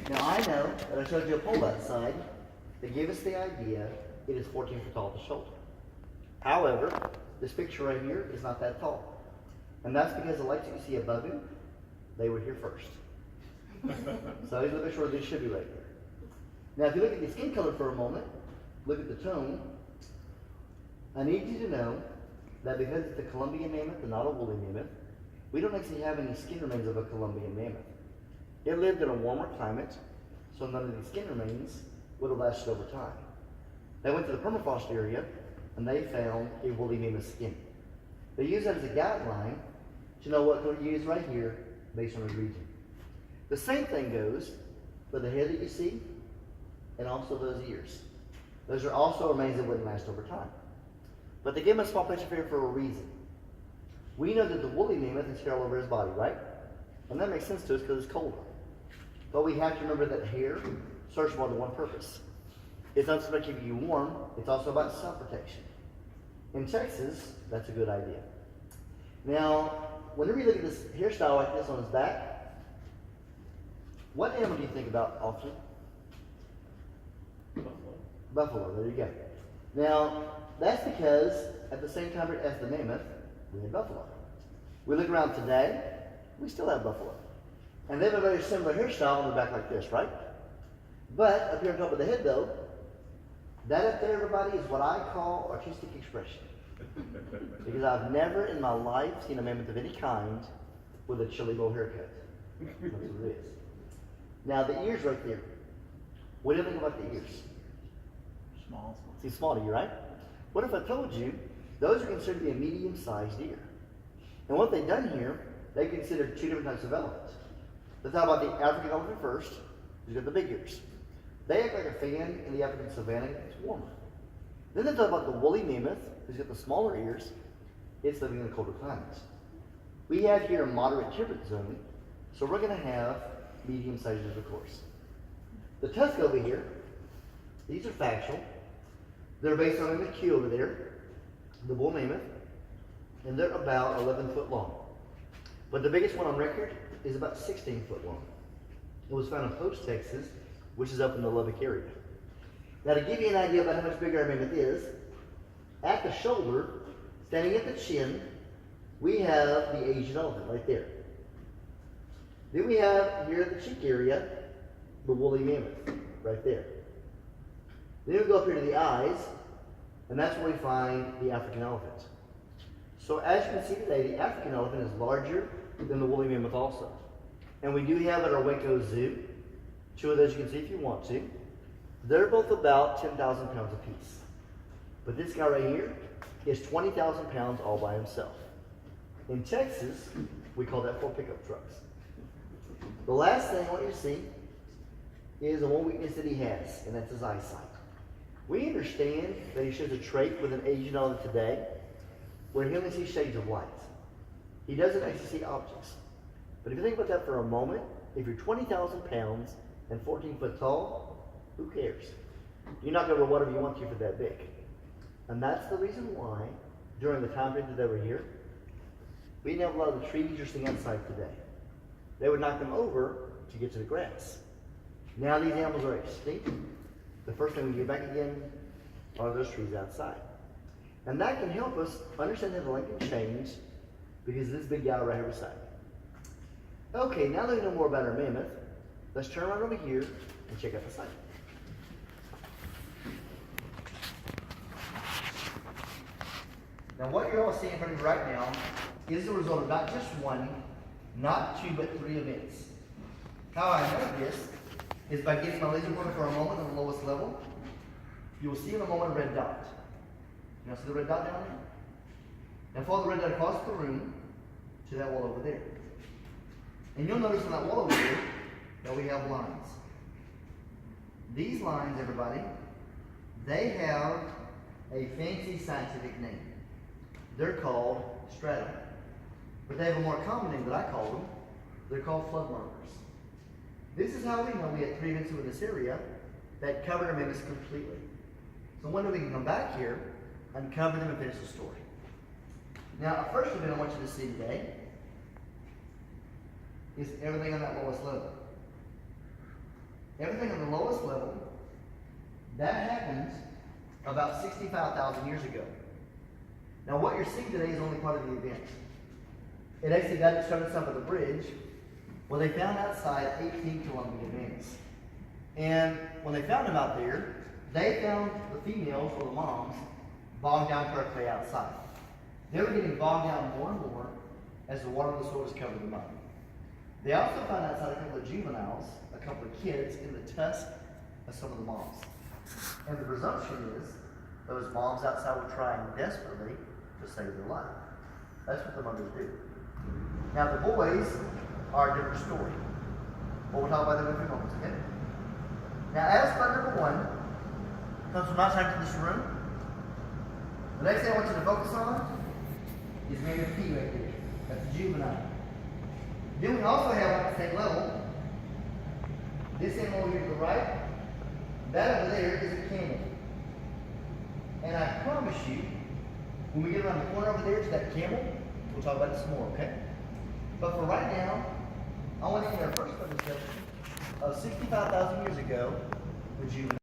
Now I know that I showed you a pole that side that gave us the idea it is 14 feet tall at the shoulder. However, this picture right here is not that tall. And that's because the lights that you see above him, they were here first. So he's a little bit shorter, they should be right there. Now if you look at the skin color for a moment, look at the tone, I need you to know that because it's a Columbian mammoth and not a woolly mammoth, we don't actually have any skin remains of a Columbian mammoth. It lived in a warmer climate, so none of these skin remains would have lasted over time. They went to the permafrost area and they found a woolly mammoth skin. They used that as a guideline to know what to use right here based on the region. The same thing goes for the head that you see and also those ears. Those are also remains that wouldn't last over time. But they gave him a small picture here for a reason. We know that the woolly mammoth is hair all over his body, right? And that makes sense to us because it's colder. But we have to remember that hair serves more than one purpose. It's not just about keeping you warm, it's also about self-protection. In Texas, that's a good idea. Now, whenever you look at this hairstyle like this on his back, what animal do you think about often? Buffalo. Buffalo, there you go. Now, that's because at the same time as the mammoth, we had buffalo. We look around today, we still have buffalo. And they have a very similar hairstyle on the back like this, right? But up here on top of the head though, that up there, everybody, is what I call artistic expression. Because I've never in my life seen a mammoth of any kind with a chili bowl haircut. That's what it is. Now the ears right there. What do you think about the ears? Small. Seems small to you, right? What if I told you those are considered to be a medium-sized ear? And what they've done here, they considered two different types of elephants. Let's talk about the African elephant first, who's got the big ears. They act like a fan in the African savanna, it's warmer. Then they talk about the woolly mammoth, who's got the smaller ears, it's living in the colder climates. We have here a moderate temperate zone, so we're going to have medium-sized ears, of course. The tusk over here, these are factual. They're based on the queue over there, the bull mammoth, and they're about 11 foot long. But the biggest one on record is about 16 foot long. It was found in Post, Texas, which is up in the Lubbock area. Now to give you an idea about how much bigger our mammoth is, at the shoulder, standing at the chin, we have the Asian elephant right there. Then we have here at the cheek area, the woolly mammoth right there. Then we go up here to the eyes, and that's where we find the African elephant. So as you can see today, the African elephant is larger than the woolly mammoth also. And we do have at our Waco Zoo, two of those you can see if you want to. They're both about 10,000 pounds apiece. But this guy right here is 20,000 pounds all by himself. In Texas, we call that 4 pickup trucks. The last thing I want you to see is the one weakness that he has, and that's his eyesight. We understand that he shows a trait with an Asian elephant today where he only sees shades of light. He doesn't actually see objects. But if you think about that for a moment, if you're 20,000 pounds and 14 foot tall, who cares? You knock over whatever you want to for that big. And that's the reason why, during the time period that they were here, we didn't have a lot of the trees you're seeing outside today. They would knock them over to get to the grass. Now these animals are extinct. The first thing we get back again are those trees outside. And that can help us understand how the land can change because of this big guy right here beside me. Okay, now that we know more about our mammoth, let's turn around over here and check out the site. Now what you're all seeing in front of you right now is the result of not just one, not two, but 3 events. How I know this is by getting my laser pointer for a moment on the lowest level. You will see in a moment a red dot. You now see the red dot down there? Now follow the red dot across the room to that wall over there. And you'll notice on that wall over there that we have lines. These lines, everybody, they have a fancy scientific name. They're called stratum. But they have a more common name that I call them. They're called flood markers. This is how we know we had 3 events in this area that covered our mammoths completely. So one day we can come back here, uncover them, and finish the story. Now, our first event I want you to see today is everything on that lowest level. That happened about 65,000 years ago. Now what you're seeing today is only part of the event. It actually got it started south of the bridge. Well, they found outside 18 kilometer advance. And when they found them out there, they found the females or the moms bogged down correctly outside. They were getting bogged down more and more as the water of the soil was covered with mud. They also found outside a couple of juveniles, a couple of kids in the tusk of some of the moms. And the presumption is those moms outside were trying desperately to save their life. That's what the mothers do. Now the boys are a different story. But we'll talk about them in a few moments, okay? Now as part number one comes from outside to this room, the next thing I want you to focus on is maybe P right there. That's a juvenile. Then we also have at the same level, this animal over here to the right, that over there is a camel. And I promise you, when we get around the corner over there to that camel, we'll talk about it some more, okay? But for right now, I want to end our first presentation of 65,000 years ago with juvenile.